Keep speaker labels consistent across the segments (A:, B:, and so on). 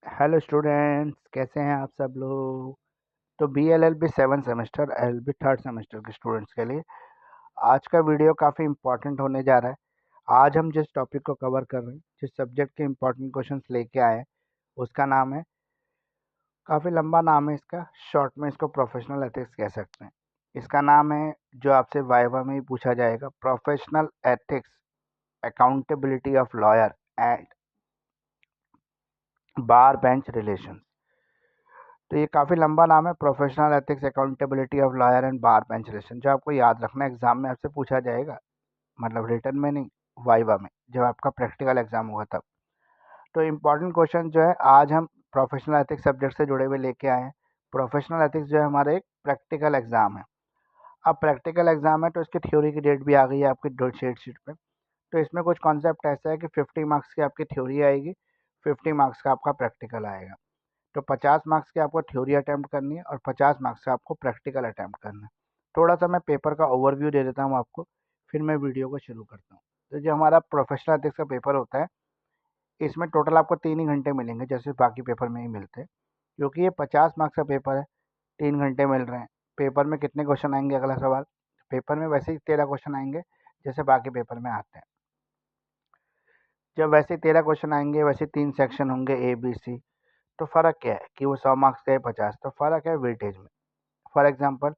A: Hello students, कैसे हैं आप सब लोग। तो B L L B 7 semester L B 3rd semester के स्टूडेंट्स के लिए आज का वीडियो काफ़ी इंपॉर्टेंट होने जा रहा है। आज हम जिस टॉपिक को कवर कर रहे हैं, जिस सब्जेक्ट के इंपॉर्टेंट क्वेश्चंस लेके आए हैं, उसका नाम है, काफ़ी लंबा नाम है इसका, शॉर्ट में इसको प्रोफेशनल एथिक्स कह सकते हैं। इसका नाम है, जो आपसे वाइवा में ही पूछा जाएगा, professional ethics, accountability of lawyer and bar bench relation. तो ये काफ़ी लंबा नाम है, professional ethics, accountability of lawyer and bar bench relation, जो आपको याद रखना है, एग्जाम में आपसे पूछा जाएगा। मतलब रिटर्न में नहीं, वाइवा में, जब आपका प्रैक्टिकल एग्जाम होगा तब। तो इम्पॉर्टेंट क्वेश्चन जो है आज हम प्रोफेशनल एथिक्स सब्जेक्ट से जुड़े हुए लेके आए हैं। प्रोफेशनल एथिक्स जो है हमारा एक प्रैक्टिकल एग्जाम है। अब प्रैक्टिकल एग्जाम है तो इसकी थ्योरी की डेट भी आ गई है आपकी डेट शीट पे। तो इसमें कुछ कॉन्सेप्ट ऐसा है कि 50 मार्क्स की आपकी थ्योरी आएगी, 50 मार्क्स का आपका प्रैक्टिकल आएगा। तो 50 मार्क्स की आपको थ्योरी अटैम्प्ट करनी है और 50 मार्क्स का आपको प्रैक्टिकल अटैम्प्ट करना है। थोड़ा सा मैं पेपर का ओवरव्यू दे देता हूँ आपको, फिर मैं वीडियो को शुरू करता हूँ। तो जो हमारा प्रोफेशनल एथिक्स का पेपर होता है, इसमें टोटल आपको 3 ही घंटे मिलेंगे, जैसे बाकी पेपर में ही मिलते हैं। क्योंकि ये 50 मार्क्स का पेपर है, 3 घंटे मिल रहे हैं। पेपर में कितने क्वेश्चन आएंगे, अगला सवाल। पेपर में वैसे ही 13 क्वेश्चन आएंगे, जैसे बाकी पेपर में आते हैं। जब वैसे 13 क्वेश्चन आएंगे, वैसे 3 सेक्शन होंगे, ए बी सी। तो फ़र्क क्या है कि वो 100 मार्क्स का है, 50, तो फ़र्क है वेटेज में। फॉर एग्जांपल,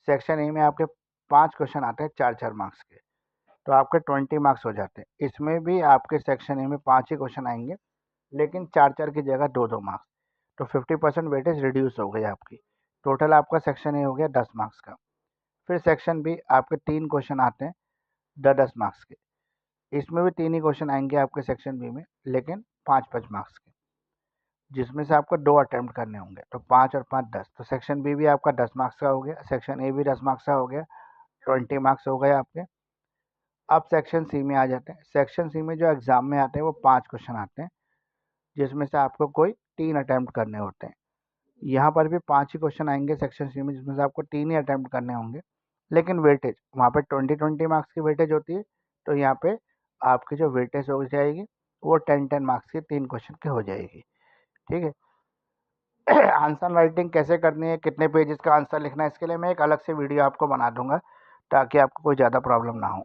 A: सेक्शन ए में आपके 5 क्वेश्चन आते हैं 4-4 मार्क्स के, तो आपके 20 मार्क्स हो जाते हैं। इसमें भी आपके सेक्शन ए में 5 ही क्वेश्चन आएंगे, लेकिन 4-4 की जगह 2-2 मार्क्स। तो 50% वेटेज रिड्यूस हो गई आपकी। टोटल आपका सेक्शन ए हो गया 10 मार्क्स का। फिर सेक्शन बी आपके 3 क्वेश्चन आते हैं 10-10 मार्क्स के। इसमें भी 3 ही क्वेश्चन आएंगे आपके सेक्शन बी में, लेकिन 5-5 मार्क्स के, जिसमें से आपको 2 अटेम्प्ट करने होंगे। तो 5 और 5 10, तो सेक्शन बी भी आपका 10 मार्क्स का हो गया, सेक्शन ए भी 10 मार्क्स का हो गया, 20 मार्क्स हो गए आपके। अब सेक्शन सी में आ जाते हैं। सेक्शन सी में जो एग्जाम में आते हैं वो 5 क्वेश्चन आते हैं, जिसमें से आपको कोई 3 अटेम्प्ट करने होते हैं। यहाँ पर भी 5 ही क्वेश्चन आएंगे सेक्शन सी में, जिसमें से आपको 3 ही अटेम्प्ट करने होंगे, लेकिन वेटेज वहाँ पे 20-20 मार्क्स की वेटेज होती है। तो यहाँ पे आपकी जो वेटेज हो जाएगी वो 10-10 मार्क्स की 3 क्वेश्चन की हो जाएगी। ठीक है। आंसर राइटिंग कैसे करनी है, कितने पेजेस का आंसर लिखना है, इसके लिए मैं एक अलग से वीडियो आपको बना दूंगा, ताकि आपको कोई ज़्यादा प्रॉब्लम ना हो।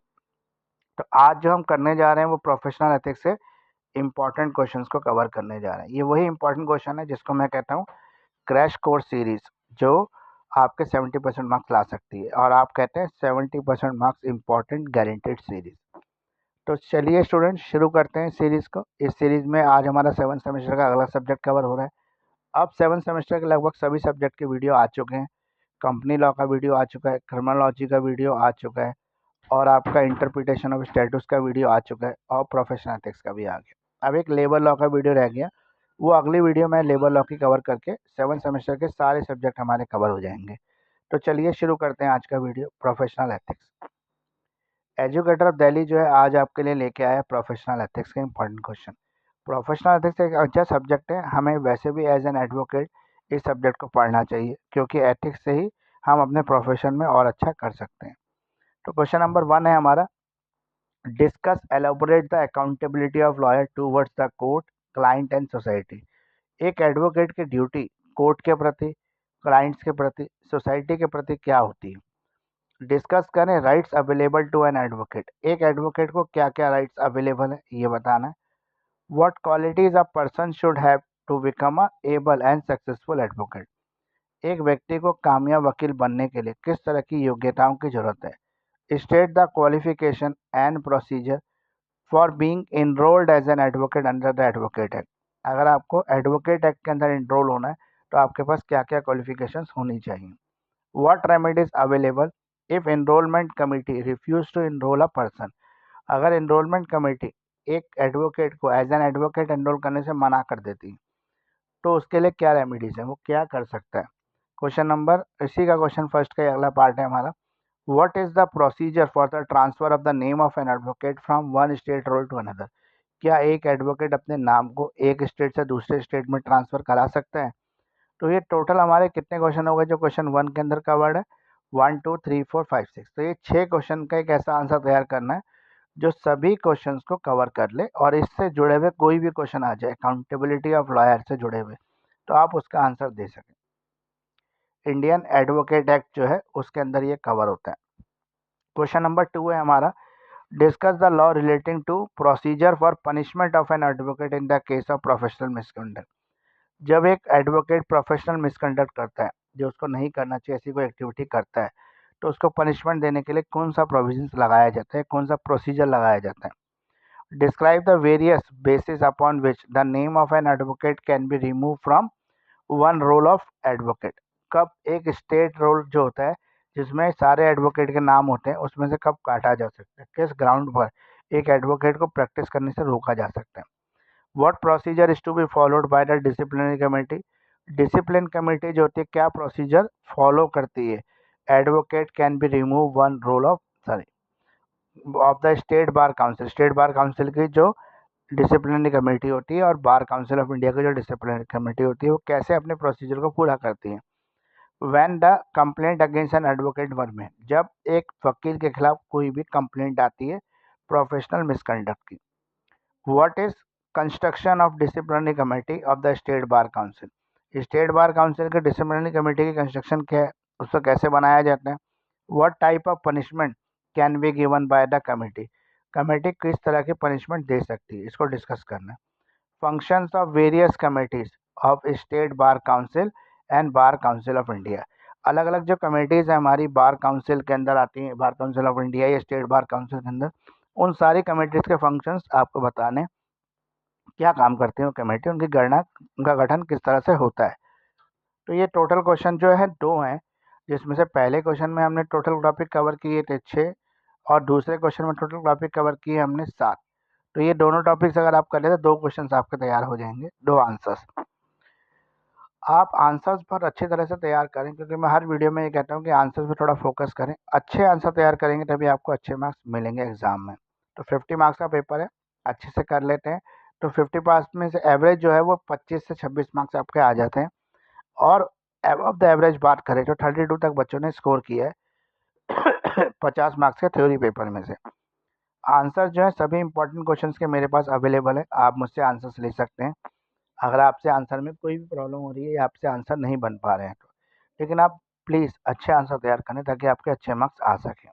A: तो आज जो हम करने जा रहे हैं वो प्रोफेशनल एथिक्स से इंपॉर्टेंट क्वेश्चंस को कवर करने जा रहे हैं। ये वही इंपॉर्टेंट क्वेश्चन है जिसको मैं कहता हूँ क्रैश कोर्स सीरीज, जो आपके 70% मार्क्स ला सकती है, और आप कहते हैं 70% मार्क्स इंपॉर्टेंट गारंटेड सीरीज। तो चलिए स्टूडेंट, शुरू करते हैं सीरीज को। इस सीरीज में आज हमारा 7 सेमेस्टर का अगला सब्जेक्ट कवर हो रहा है। अब 7 सेमेस्टर के लगभग सभी सब्जेक्ट के वीडियो आ चुके हैं। कंपनी लॉ का वीडियो आ चुका है, क्रिमिनोलॉजी का वीडियो आ चुका है, और आपका इंटरप्रिटेशन ऑफ स्टेटस का वीडियो आ चुका है, और प्रोफेशनल एथिक्स का भी आ गया। अब एक लेबर लॉ का वीडियो रह गया, वो अगली वीडियो में लेबर लॉ की कवर करके 7 सेमेस्टर के सारे सब्जेक्ट हमारे कवर हो जाएंगे। तो चलिए शुरू करते हैं आज का video, professional ethics. Educator of Delhi जो है आज आपके लिए लेके आया प्रोफेशनल एथिक्स के इंपॉर्टेंट क्वेश्चन। प्रोफेशनल एथिक्स एक अच्छा सब्जेक्ट है, हमें वैसे भी एज एन एडवोकेट इस सब्जेक्ट को पढ़ना चाहिए, क्योंकि एथिक्स से ही हम अपने प्रोफेशन में और अच्छा कर सकते हैं। तो क्वेश्चन नंबर 1 है हमारा, discuss elaborate the accountability of lawyer towards the court, client and society. एक एडवोकेट की ड्यूटी कोर्ट के प्रति, क्लाइंट्स के प्रति, सोसाइटी के प्रति क्या होती है। डिस्कस करें rights available to an advocate. एक एडवोकेट को क्या क्या राइट्स अवेलेबल है ये बताना है। What qualities a person should have to become a able and successful advocate. एक व्यक्ति को कामयाब वकील बनने के लिए किस तरह की योग्यताओं की जरूरत है। State the qualification and procedure for being enrolled as an advocate under the advocate act. अगर आपको एडवोकेट एक्ट के अंदर एनरोल होना है तो आपके पास क्या क्या क्वालिफिकेशंस होनी चाहिए। What remedies available if enrolment committee refuse to enrol a person. अगर एनरोलमेंट कमेटी एक एडवोकेट को एज एन एडवोकेट एनरोल करने से मना कर देती है, तो उसके लिए क्या रेमेडीज है, वो क्या कर सकता है। क्वेश्चन नंबर, इसी का क्वेश्चन फर्स्ट का अगला पार्ट है हमारा, what is the procedure for the transfer of the name of an advocate from one state roll to another. क्या एक एडवोकेट अपने नाम को एक स्टेट से दूसरे स्टेट में ट्रांसफर करा सकता है। तो ये टोटल हमारे कितने क्वेश्चन हो गए जो क्वेश्चन 1 के अंदर कवर्ड है, 1 2 3 4 5 6। तो ये 6 क्वेश्चन का एक ऐसा आंसर तैयार करना है जो सभी क्वेश्चंस को कवर कर ले और इससे जुड़े हुए कोई भी क्वेश्चन आ जाए अकाउंटेबिलिटी ऑफ लॉयर से जुड़े हुए, तो आप उसका आंसर दे सकें। इंडियन एडवोकेट एक्ट जो है उसके अंदर ये कवर होता है। क्वेश्चन नंबर 2 है हमारा, discuss the law relating to procedure for punishment of an advocate in the case of professional misconduct. जब एक एडवोकेट प्रोफेशनल मिसकंडक्ट करता है, जो उसको नहीं करना चाहिए ऐसी कोई एक्टिविटी करता है, तो उसको पनिशमेंट देने के लिए कौन सा प्रोविजंस लगाया जाता है, कौन सा प्रोसीजर लगाया जाता है। Describe the various basis upon which the name of an advocate can be remove from one roll of advocate. कब एक स्टेट रोल जो होता है जिसमें सारे एडवोकेट के नाम होते हैं, उसमें से कब काटा जा सकता है, किस ग्राउंड पर एक एडवोकेट को प्रैक्टिस करने से रोका जा सकता है। What procedure is to be followed by the disciplinary committee. Discipline committee जो होती है क्या प्रोसीजर फॉलो करती है। Advocate can be remove one roll of of the state bar council. State bar council की जो डिसिप्लिनरी कमेटी होती है और बार काउंसिल ऑफ इंडिया की जो डिसिप्लिनरी कमेटी होती है वो कैसे अपने प्रोसीजर को पूरा करती है। When the complaint against an advocate were made, जब एक वकील के खिलाफ कोई भी कंप्लेंट आती है प्रोफेशनल मिसकंडक्ट की। What is construction of disciplinary committee of the state bar council. State bar council के डिसिप्लिनरी कमेटी की कंस्ट्रक्शन क्या है, उसको कैसे बनाया जाता है। What type of punishment can be given by the committee. Committee किस तरह की पनिशमेंट दे सकती है, इसको डिस्कस करना है। Functions of various committees of state bar council and bar council of India. अलग अलग जो कमेटीज है हमारी बार काउंसिल के अंदर आती हैं, बार काउंसिल ऑफ इंडिया या स्टेट बार काउंसिल के अंदर, उन सारी कमेटीज के फंक्शंस आपको बताने, क्या काम करती है वो कमेटी, उनकी गणना, उनका गठन किस तरह से होता है। तो ये टोटल क्वेश्चन जो है 2 हैं, जिसमें से पहले क्वेश्चन में हमने टोटल टॉपिक कवर किए थे 6 और दूसरे क्वेश्चन में टोटल टॉपिक कवर किए हमने 7। तो ये दोनों टॉपिक्स अगर आप कर लेते 2 क्वेश्चन आपके तैयार हो जाएंगे, 2 आंसर्स। आप आंसर्स पर अच्छी तरह से तैयार करें, क्योंकि मैं हर वीडियो में ये कहता हूँ कि आंसर्स पर थोड़ा फोकस करें। अच्छे आंसर तैयार करेंगे तभी आपको अच्छे मार्क्स मिलेंगे एग्जाम में। तो 50 मार्क्स का पेपर है, अच्छे से कर लेते हैं तो 50 पास में से एवरेज जो है वो 25 से 26 मार्क्स आपके आ जाते हैं। और एबव द एवरेज बात करें तो 32 तक बच्चों ने स्कोर किया है 50 मार्क्स के थ्योरी पेपर में से। आंसर जो है सभी इंपॉर्टेंट क्वेश्चंस के मेरे पास अवेलेबल है, आप मुझसे आंसर्स ले सकते हैं। अगर आपसे आंसर में कोई भी प्रॉब्लम हो रही है या आपसे आंसर नहीं बन पा रहे हैं तो, लेकिन आप प्लीज़ अच्छे आंसर तैयार करें ताकि आपके अच्छे मार्क्स आ सकें।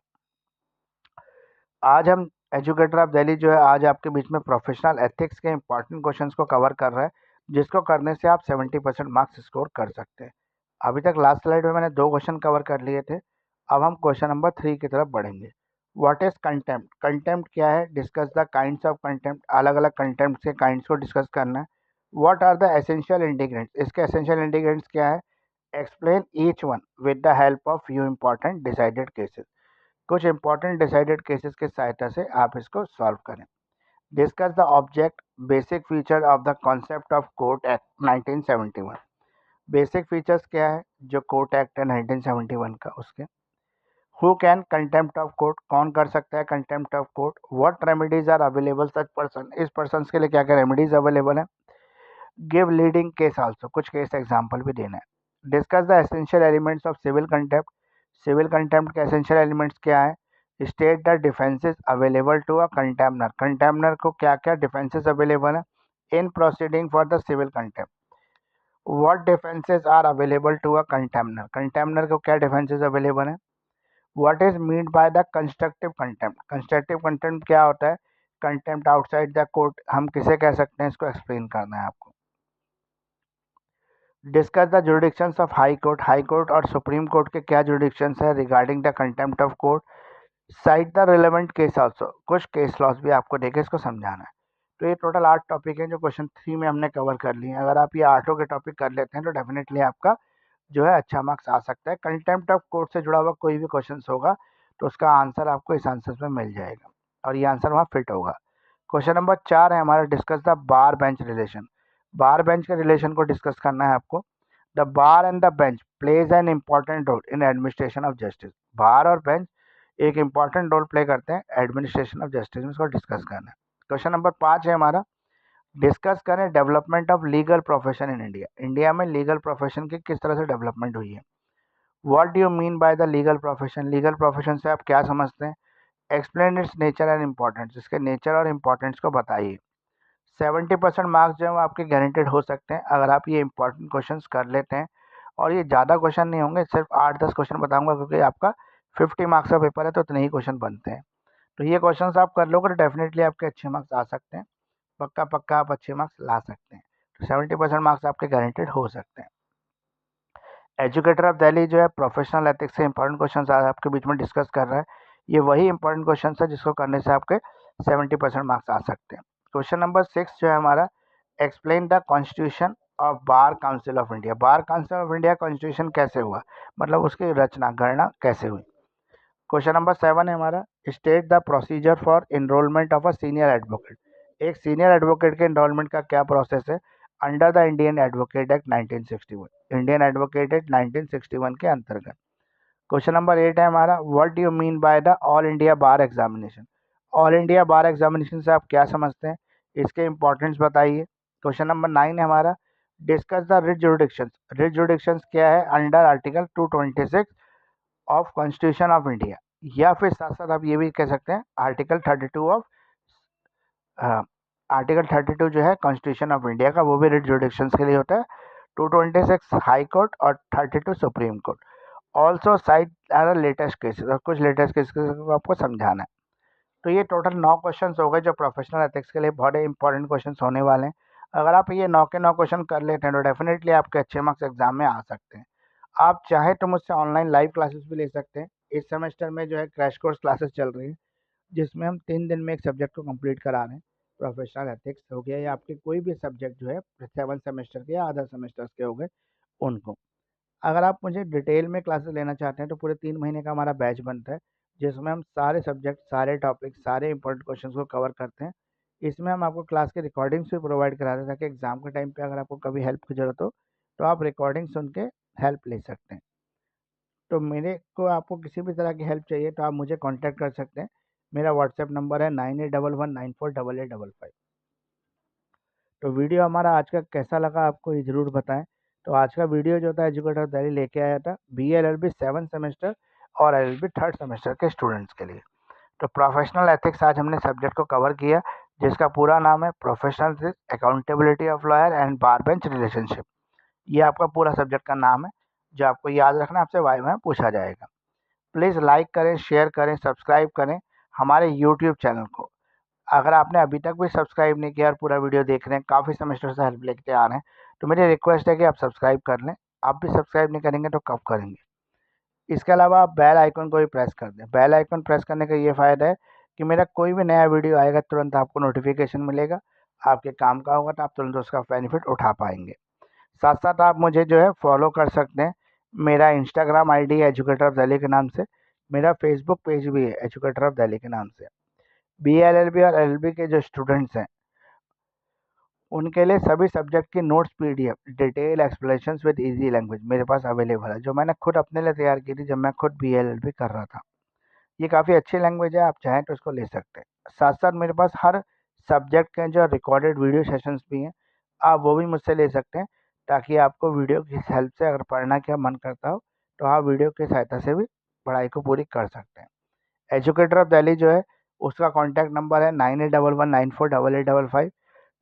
A: आज हम एजुकेटर ऑफ दिल्ली जो है आज आपके बीच में प्रोफेशनल एथिक्स के इंपॉर्टेंट क्वेश्चंस को कवर कर रहा है, जिसको करने से आप 70% मार्क्स स्कोर कर सकते हैं। अभी तक लास्ट स्लाइड में मैंने 2 क्वेश्चन कवर कर लिए थे। अब हम क्वेश्चन नंबर 3 की तरफ बढ़ेंगे। What is contempt. कंटेम्प्ट क्या है, discuss the kinds of contempt. अलग अलग कंटेम्प्ट के काइंड्स को डिस्कस करना है। व्हाट आर द एसेंशियल इंटीग्रेंट्स, इसके एसेंशियल इंटीग्रेंट्स क्या है। Explain each one with the help of few important decided cases. कुछ इंपॉर्टेंट डिसाइडेड केसेस की सहायता से आप इसको सॉल्व करें। Discuss the object basic feature of the concept of court act 1971। Basic features क्या है जो कोर्ट एक्ट है 1971 का, उसके। Who can contempt of court, कौन कर सकता है contempt of court. What remedies are available such person, इस पर्सन के लिए क्या क्या रेमेडीज अवेलेबल है। गिव लीडिंग केस आल्सो, कुछ केस एग्जांपल भी देना है। Discuss the essential elements of civil contempt. Civil contempt के एसेंशियल एलिमेंट्स क्या है। State the defences available to a contemner, contemner को क्या क्या डिफेंसेस अवेलेबल है in proceeding for the civil contempt. What defences are available to a contemner, contemner को क्या defences available है। What is mean by the constructive contempt, constructive contempt क्या होता है। कंटेम्प्ट आउटसाइड द कोर्ट हम किसे कह सकते हैं, इसको एक्सप्लेन करना है आपको। Discuss the jurisdictions of high court, high court और सुप्रीम कोर्ट के क्या जुडिक्शंस है regarding the contempt of court. Cite the relevant case also, कुछ केस लॉस भी आपको देके इसको समझाना है। तो ये टोटल 8 टॉपिक हैं जो क्वेश्चन 3 में हमने कवर कर लिए हैं। अगर आप ये 8 के टॉपिक कर लेते हैं तो डेफिनेटली आपका जो है अच्छा मार्क्स आ सकता है। कंटेम्प्ट ऑफ कोर्ट से जुड़ा हुआ कोई भी क्वेश्चन होगा तो उसका आंसर आपको इस आंसर में मिल जाएगा और ये आंसर वहाँ फिट होगा। क्वेश्चन नंबर 4 है हमारा, discuss the bar bench relation. Bar bench के रिलेशन को डिस्कस करना है आपको। The bar and the bench plays an important role in administration of justice. Bar और बेंच एक इंपॉर्टेंट रोल प्ले करते हैं एडमिनिस्ट्रेशन ऑफ जस्टिस में, इसको डिस्कस करना है। क्वेश्चन नंबर 5 है हमारा, डिस्कस करें development of legal profession in India. India में लीगल प्रोफेशन की किस तरह से डेवलपमेंट हुई है। What do you mean by the legal profession, legal profession से आप क्या समझते हैं। Explain it's nature and importance, इसके नेचर और इम्पोर्टेंस को बताइए। 70% मार्क्स जो है वो आपके गारंटेड हो सकते हैं अगर आप ये इंपॉर्टेंट क्वेश्चंस कर लेते हैं। और ये ज़्यादा क्वेश्चन नहीं होंगे, सिर्फ 8-10 क्वेश्चन बताऊंगा क्योंकि आपका 50 मार्क्स का पेपर है तो इतने ही क्वेश्चन बनते हैं। तो ये क्वेश्चंस आप कर लोगे तो डेफिनेटली आपके अच्छे मार्क्स आ सकते हैं, पक्का पक्का आप अच्छे मार्क्स ला सकते हैं। तो 70% मार्क्स आपके गारंटेड हो सकते हैं। एजुकेटर ऑफ दिल्ली जो है प्रोफेशनल एथिक्स से इंपॉर्टेंट क्वेश्चन आज आपके बीच में डिस्कस कर रहा है। ये वही इंपॉर्टेंट क्वेश्चन है जिसको करने से आपके 70% मार्क्स आ सकते हैं। क्वेश्चन नंबर 6 जो है हमारा, explain the constitution of bar council of India. Bar council of India constitution कैसे हुआ, मतलब उसकी रचना गणना कैसे हुई। क्वेश्चन नंबर 7 है हमारा, state the procedure for enrolment of a senior advocate. एक सीनियर एडवोकेट के एनरोलमेंट का क्या प्रोसेस है under the Indian advocate act 1961, Indian advocate act 1961 के अंतर्गत। क्वेश्चन नंबर 8 है हमारा, what do you mean by the all India bar examination. All India bar examination से आप क्या समझते हैं, इसके इंपॉर्टेंस बताइए। क्वेश्चन नंबर 9 है हमारा, discuss the writ jurisdictions. Writ jurisdictions क्या है under article 226 of constitution of India, या फिर साथ साथ आप ये भी कह सकते हैं आर्टिकल 32 ऑफ आर्टिकल 32 जो है कॉन्स्टिट्यूशन ऑफ इंडिया का, वो भी रिट जुरिडिक्शंस के लिए होता है। 226 हाई कोर्ट और 32 supreme court. Also side are latest cases, और कुछ लेटेस्ट केसेस को आपको समझाना है। तो ये टोटल 9 क्वेश्चन हो गए जो प्रोफेशनल एथिक्स के लिए बहुत इंपॉर्टेंट क्वेश्चन होने वाले हैं। अगर आप ये 9 के 9 क्वेश्चन कर लेते हैं तो डेफिनेटली आपके अच्छे मार्क्स एग्जाम में आ सकते हैं। आप चाहे तो मुझसे ऑनलाइन लाइव क्लासेस भी ले सकते हैं। इस सेमेस्टर में जो है क्रैश कोर्स क्लासेस चल रही है जिसमें हम 3 दिन में एक सब्जेक्ट को कंप्लीट करा रहे हैं। प्रोफेशनल एथिक्स हो गया या आपके कोई भी सब्जेक्ट जो है 7 सेमेस्टर के या अदर सेमेस्टर्स के हो गए उनको। अगर आप मुझे डिटेल में क्लासेस लेना चाहते हैं तो पूरे 3 महीने का हमारा बैच बनता है जिसमें हम सारे सब्जेक्ट, सारे टॉपिक, सारे इंपॉर्टेंट क्वेश्चंस को कवर करते हैं। इसमें हम आपको क्लास के रिकॉर्डिंग्स भी प्रोवाइड कराते हैं ताकि एग्जाम के टाइम पे अगर आपको कभी हेल्प की ज़रूरत हो तो आप रिकॉर्डिंग सुन के हेल्प ले सकते हैं। तो मेरे को आपको किसी भी तरह की हेल्प चाहिए तो आप मुझे कांटेक्ट कर सकते हैं। मेरा व्हाट्सएप नंबर है 9811948855। तो वीडियो हमारा आज का कैसा लगा आपको ये ज़रूर बताएं। तो आज का वीडियो जो था एजुकेटर दिल्ली लेके आया था BA-LLB 7 सेमेस्टर और LLB 3rd सेमेस्टर के स्टूडेंट्स के लिए। तो प्रोफेशनल एथिक्स आज हमने सब्जेक्ट को कवर किया जिसका पूरा नाम है professional accountability of lawyer and bar bench relationship. ये आपका पूरा सब्जेक्ट का नाम है जो आपको याद रखना, आपसे वाइवा में पूछा जाएगा। प्लीज़ लाइक करें, शेयर करें, सब्सक्राइब करें हमारे यूट्यूब चैनल को। अगर आपने अभी तक भी सब्सक्राइब नहीं किया और पूरा वीडियो देख रहे हैं, काफ़ी सेमेस्टर से हेल्प लेके आ रहे हैं, तो मेरी रिक्वेस्ट है कि आप सब्सक्राइब कर लें। आप भी सब्सक्राइब नहीं करेंगे तो कब करेंगे। इसके अलावा आप बेल आइकन को भी प्रेस कर दें। बेल आइकन प्रेस करने का ये फ़ायदा है कि मेरा कोई भी नया वीडियो आएगा तुरंत आपको नोटिफिकेशन मिलेगा, आपके काम का होगा तो आप तुरंत उसका बेनिफिट उठा पाएंगे। साथ साथ आप मुझे जो है फॉलो कर सकते हैं। मेरा इंस्टाग्राम आईडी है एजुकेटर ऑफ दिल्ली के नाम से। मेरा फेसबुक पेज भी है एजुकेटर ऑफ दिल्ली के नाम से। BA-LLB और LLB के जो स्टूडेंट्स हैं उनके लिए सभी सब्जेक्ट की notes PDF detail explanations with easy language मेरे पास अवेलेबल है, जो मैंने खुद अपने लिए तैयार की थी जब मैं खुद BA-LLB कर रहा था। ये काफ़ी अच्छी लैंग्वेज है, आप चाहें तो इसको ले सकते हैं। साथ साथ मेरे पास हर सब्जेक्ट के जो रिकॉर्डेड वीडियो सेशंस भी हैं, आप वो भी मुझसे ले सकते हैं ताकि आपको वीडियो की हेल्प से अगर पढ़ना का मन करता हो तो आप वीडियो की सहायता से भी पढ़ाई को पूरी कर सकते हैं। एजुकेटर ऑफ दिल्ली जो है उसका कॉन्टैक्ट नंबर है 9811948855।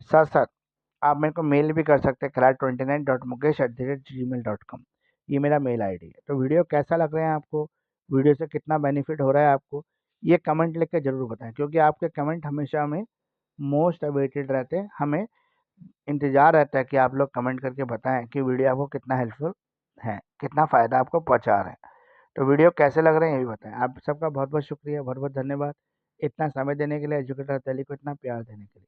A: साथ साथ आप मेरे को मेल भी कर सकते हैं krat29.mukesh@gmail.com। ये मेरा मेल आईडी है। तो वीडियो कैसा लग रहा है आपको, वीडियो से कितना बेनिफिट हो रहा है आपको, ये कमेंट लिख के ज़रूर बताएं क्योंकि आपके कमेंट हमेशा हमें मोस्ट अवेटेड रहते हैं। हमें इंतज़ार रहता है कि आप लोग कमेंट करके बताएं कि वीडियो आपको कितना हेल्पफुल है, कितना फ़ायदा आपको पहुंचा रहे हैं। तो वीडियो कैसे लग रहे हैं ये भी बताएं। आप सबका बहुत बहुत शुक्रिया, बहुत बहुत धन्यवाद इतना समय देने के लिए, एजुकेटर दिल्ली को इतना प्यार देने के लिए।